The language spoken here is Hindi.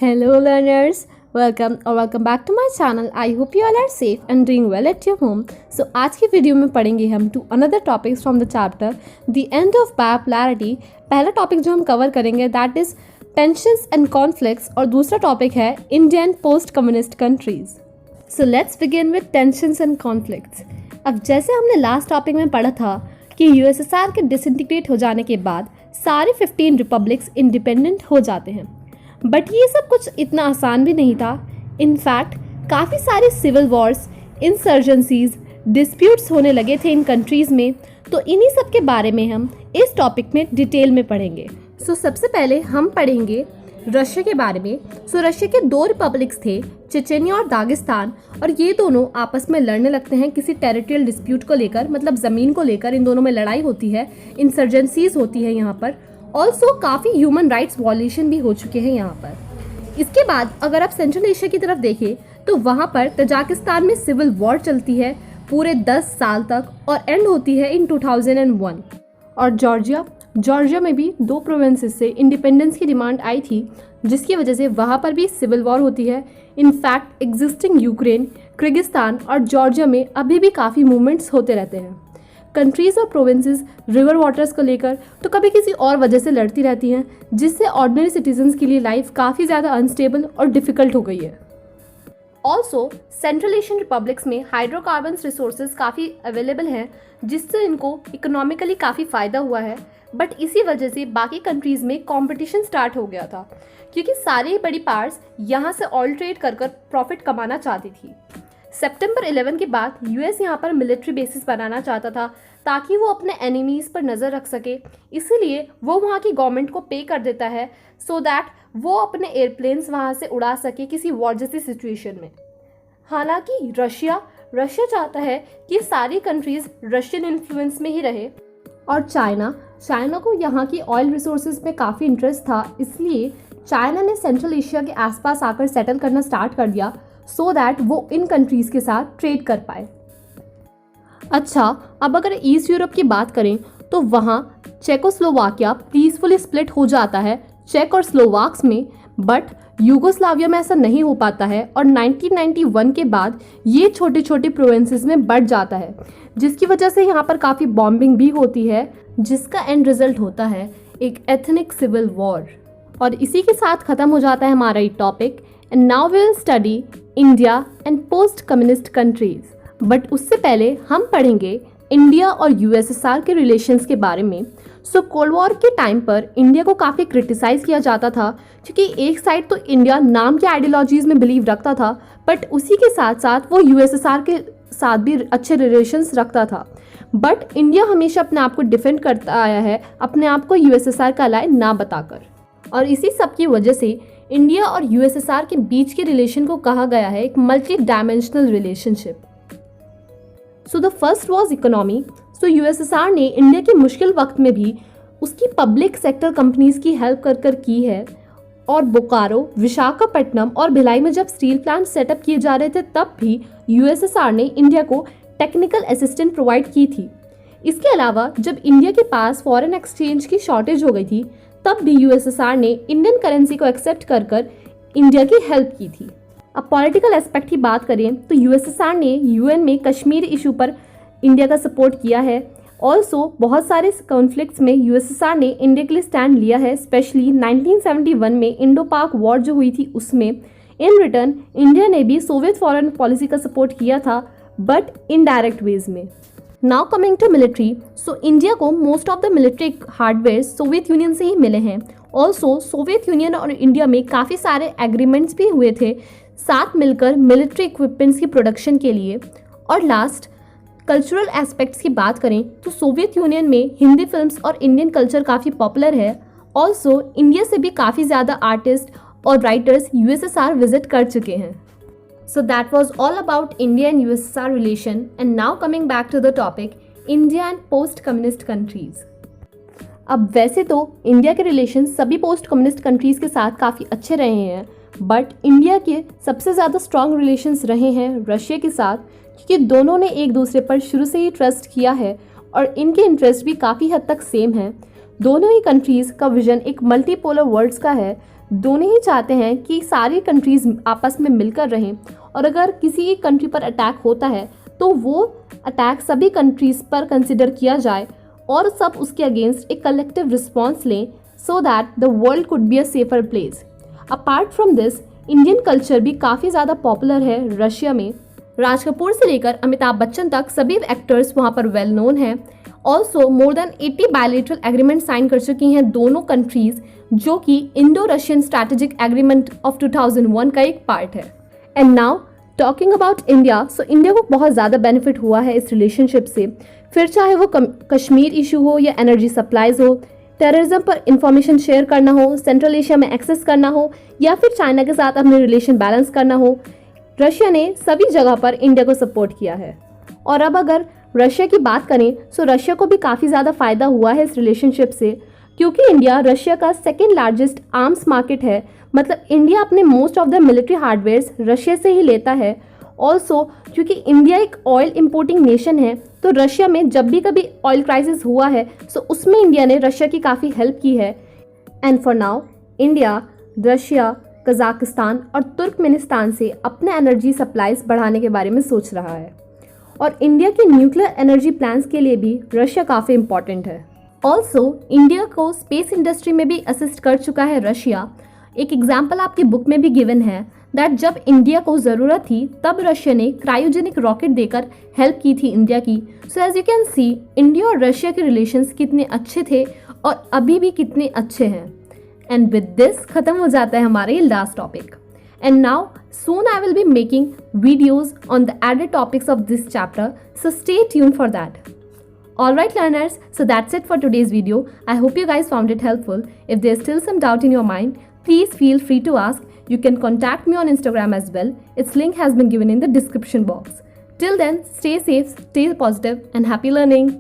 Hello learners, welcome back to my channel. I hope you all are safe and doing well at your home. So आज की वीडियो में पढ़ेंगे हम two another topics from the chapter the end of bipolarity. पहला टॉपिक जो हम कवर करेंगे that is tensions and conflicts और दूसरा टॉपिक है India and post communist countries. So let's begin with tensions and conflicts. अब जैसे हमने लास्ट टॉपिक में पढ़ा था कि यूएसएसआर के डिसइंटीग्रेट हो जाने के बाद सारे 15 रिपब्लिक्स इंडिपेंडेंट हो जाते हैं, बट ये सब कुछ इतना आसान भी नहीं था। इनफैक्ट काफ़ी सारे सिविल वॉर्स, इंसर्जेंसीज, डिस्प्यूट्स होने लगे थे इन कंट्रीज़ में। तो इन्हीं सब के बारे में हम इस टॉपिक में डिटेल में पढ़ेंगे। सबसे पहले हम पढ़ेंगे रशिया के बारे में। रशिया के दो रिपब्लिक्स थे, चेचेनिया और दागिस्तान, और ये दोनों आपस में लड़ने लगते हैं किसी टेरिटोरियल डिस्प्यूट को लेकर, मतलब ज़मीन को लेकर इन दोनों में लड़ाई होती है, इंसर्जेंसीज होती है यहाँ पर। ऑल्सो काफ़ी ह्यूमन राइट्स वॉल्यूशन भी हो चुके हैं यहाँ पर। इसके बाद अगर आप सेंट्रल एशिया की तरफ देखें तो वहाँ पर तजाकिस्तान में सिविल वॉर चलती है पूरे 10 साल तक और एंड होती है इन 2001। और जॉर्जिया में भी 2 प्रोविंसेस से इंडिपेंडेंस की डिमांड आई थी, जिसकी वजह से वहाँ पर भी सिविल वॉर होती है। इनफैक्ट एग्जिस्टिंग यूक्रेन, किर्गिस्तान और जॉर्जिया में अभी भी काफ़ी मूवमेंट्स होते रहते हैं। कंट्रीज़ और प्रोविंसेस रिवर वाटर्स को लेकर तो कभी किसी और वजह से लड़ती रहती हैं, जिससे ऑर्डिनरी सिटीजन्स के लिए लाइफ काफ़ी ज़्यादा अनस्टेबल और डिफ़िकल्ट हो गई है। ऑल्सो सेंट्रल एशियन रिपब्लिक्स में हाइड्रोकार्बन्स रिसोर्सेज काफ़ी अवेलेबल हैं, जिससे इनको इकोनॉमिकली काफ़ी फ़ायदा हुआ है। बट इसी वजह से बाकी कंट्रीज़ में कंपटीशन स्टार्ट हो गया था, क्योंकि सारी बड़ी पावर्स यहाँ से ऑयल ट्रेड कर प्रॉफिट कमाना चाहती थी। सितंबर 11 के बाद यूएस यहाँ पर मिलिट्री बेसिस बनाना चाहता था ताकि वो अपने एनिमीज़ पर नज़र रख सके। इसीलिए वो वहाँ की गवर्नमेंट को पे कर देता है सो दैट वो अपने एयरप्लेन्स वहाँ से उड़ा सके किसी वॉर जैसी सिचुएशन में। हालांकि रशिया चाहता है कि सारी कंट्रीज़ रशियन इन्फ्लुएंस में ही रहे। और चाइना को यहाँ की ऑयल रिसोर्सेज में काफ़ी इंटरेस्ट था, इसलिए चाइना ने सेंट्रल एशिया के आसपास आकर सेटल करना स्टार्ट कर दिया सो दैट वो इन कंट्रीज़ के साथ ट्रेड कर पाए। अच्छा, अब अगर ईस्ट यूरोप की बात करें तो वहाँ चेकोस्लोवाकिया पीसफुली स्प्लिट हो जाता है चेक और स्लोवाक्स में, बट यूगोस्लाविया में ऐसा नहीं हो पाता है और 1991 के बाद ये छोटे छोटे प्रोविंसेस में बढ़ जाता है, जिसकी वजह से यहाँ पर काफ़ी बॉम्बिंग भी होती है, जिसका एंड रिजल्ट होता है एक एथनिक सिविल वॉर। और इसी के साथ ख़त्म हो जाता है हमारा ये topic. And now we will study India and post communist countries. But उससे पहले हम पढ़ेंगे इंडिया और यूएसएसआर के रिलेशंस के बारे में। कोल्ड वॉर के टाइम पर इंडिया को काफ़ी क्रिटिसाइज़ किया जाता था, क्योंकि एक साइड तो इंडिया नाम के आइडियोलॉजीज़ में बिलीव रखता था, बट उसी के साथ साथ वो यूएसएसआर के साथ भी अच्छे रिलेशंस रखता था। बट इंडिया हमेशा अपने आप को डिफेंड करता आया है, अपने आप को यूएसएसआर का अलाय ना बताकर। और इसी सब की वजह से इंडिया और यूएसएसआर के बीच के रिलेशन को कहा गया है एक multi dimensional relationship. The first was economy. USSR ने इंडिया के मुश्किल वक्त में भी उसकी पब्लिक सेक्टर कंपनीज की हेल्प कर की है। और बोकारो, विशाखापट्टनम और भिलाई में जब स्टील प्लांट सेटअप किए जा रहे थे तब भी यूएसएसआर ने इंडिया को टेक्निकल असिस्टेंट प्रोवाइड की थी। इसके अलावा जब इंडिया के पास फॉरेन एक्सचेंज की शॉर्टेज हो गई थी तब भी यूएसएसआर ने इंडियन करेंसी को एक्सेप्ट कर इंडिया की हेल्प की थी। अब पॉलिटिकल एस्पेक्ट की बात करें तो यूएसएसआर ने यूएन में कश्मीर इशू पर इंडिया का सपोर्ट किया है। ऑल्सो बहुत सारे कॉन्फ्लिक्ट्स में यूएसएसआर ने इंडिया के लिए स्टैंड लिया है, स्पेशली 1971 में इंडो पाक वॉर जो हुई थी उसमें। इन रिटर्न इंडिया ने भी सोवियत फॉरेन पॉलिसी का सपोर्ट किया था, बट इनडायरेक्ट वेज में। Now coming to military. India को most of the military hardware Soviet Union से ही मिले हैं। ऑल्सो सोवियत यूनियन और इंडिया में काफ़ी सारे एग्रीमेंट्स भी हुए थे साथ मिलकर मिलिट्री इक्विपमेंट्स की प्रोडक्शन के लिए। और लास्ट कल्चरल एस्पेक्ट्स की बात करें तो सोवियत यूनियन में हिंदी फिल्म्स और इंडियन कल्चर काफ़ी पॉपुलर है। ऑल्सो इंडिया से भी काफ़ी ज़्यादा आर्टिस्ट और राइटर्स यूएसएसआर विजिट कर चुके हैं। So that was all about India and USSR relation, and now coming back to the topic India and post-communist countries. अब वैसे तो इंडिया के रिलेशन सभी पोस्ट कम्युनिस्ट कंट्रीज़ के साथ काफ़ी अच्छे रहे हैं, बट इंडिया के सबसे ज़्यादा स्ट्रॉन्ग रिलेशंस रहे हैं रशिया के साथ, क्योंकि दोनों ने एक दूसरे पर शुरू से ही ट्रस्ट किया है और इनके इंटरेस्ट भी काफ़ी हद तक सेम हैं। दोनों ही कंट्रीज़ का विजन एक मल्टीपोलर वर्ल्ड्स का है, दोनों ही चाहते हैं कि सारी कंट्रीज़ आपस में मिलकर रहें, और अगर किसी एक कंट्री पर अटैक होता है तो वो अटैक सभी कंट्रीज़ पर कंसिडर किया जाए और सब उसके अगेंस्ट एक कलेक्टिव रिस्पॉन्स लें, so that the world could be a safer place. Apart from this, Indian culture भी काफ़ी ज़्यादा पॉपुलर है रशिया में। राज कपूर से लेकर अमिताभ बच्चन तक सभी एक्टर्स वहाँ पर वेल नोन हैं। Also more than 80 bilateral agreement sign कर चुकी हैं दोनों कंट्रीज़, जो कि Indo Russian strategic agreement of 2001 का एक पार्ट है। And now talking about India, so India को बहुत ज़्यादा बेनिफिट हुआ है इस रिलेशनशिप से, फिर चाहे वो कश्मीर इशू हो या एनर्जी सप्लाईज हो, टेररिज्म पर इंफॉर्मेशन शेयर करना हो, सेंट्रल एशिया में एक्सेस करना हो, या फिर चाइना के साथ अपने रिलेशन बैलेंस करना हो। रशिया ने सभी जगह पर इंडिया को सपोर्ट किया है। और अब अगर रशिया की बात करें, सो रशिया को भी काफ़ी ज़्यादा फ़ायदा हुआ है इस रिलेशनशिप से, क्योंकि इंडिया रशिया का सेकेंड लार्जेस्ट आर्म्स मार्केट है। मतलब इंडिया अपने most of the military hardwares Russia से ही लेता है। ऑल्सो क्योंकि इंडिया एक ऑयल इंपोर्टिंग नेशन है, तो रशिया में जब भी कभी ऑयल क्राइसिस हुआ है, सो उसमें इंडिया ने रशिया की काफ़ी हेल्प की है। And for now India Russia, Kazakhstan और तुर्कमेनिस्तान से अपने एनर्जी सप्लाईज बढ़ाने के बारे में सोच रहा है। और इंडिया के न्यूक्लियर एनर्जी प्लान्स के लिए भी रशिया काफ़ी इंपॉर्टेंट है। ऑल्सो इंडिया को स्पेस इंडस्ट्री में भी असिस्ट कर चुका है रशिया। एक एग्जाम्पल आपकी बुक में भी गिवन है दैट जब इंडिया को ज़रूरत थी तब रशिया ने क्रायोजेनिक रॉकेट देकर हेल्प की थी इंडिया की। So as you can see, India और रशिया के रिलेशंस कितने अच्छे थे और अभी भी कितने अच्छे हैं। एंड विद दिस खत्म हो जाता है हमारा ये last topic. And now soon I will be making videos on the added topics of this chapter, so stay tuned for that. Alright learners, so that's it for today's video. I hope you guys found it helpful. If there's still some doubt in your mind, please feel free to ask. You can contact me on Instagram as well. Its link has been given in the description box. Till then, stay safe, stay positive, and happy learning.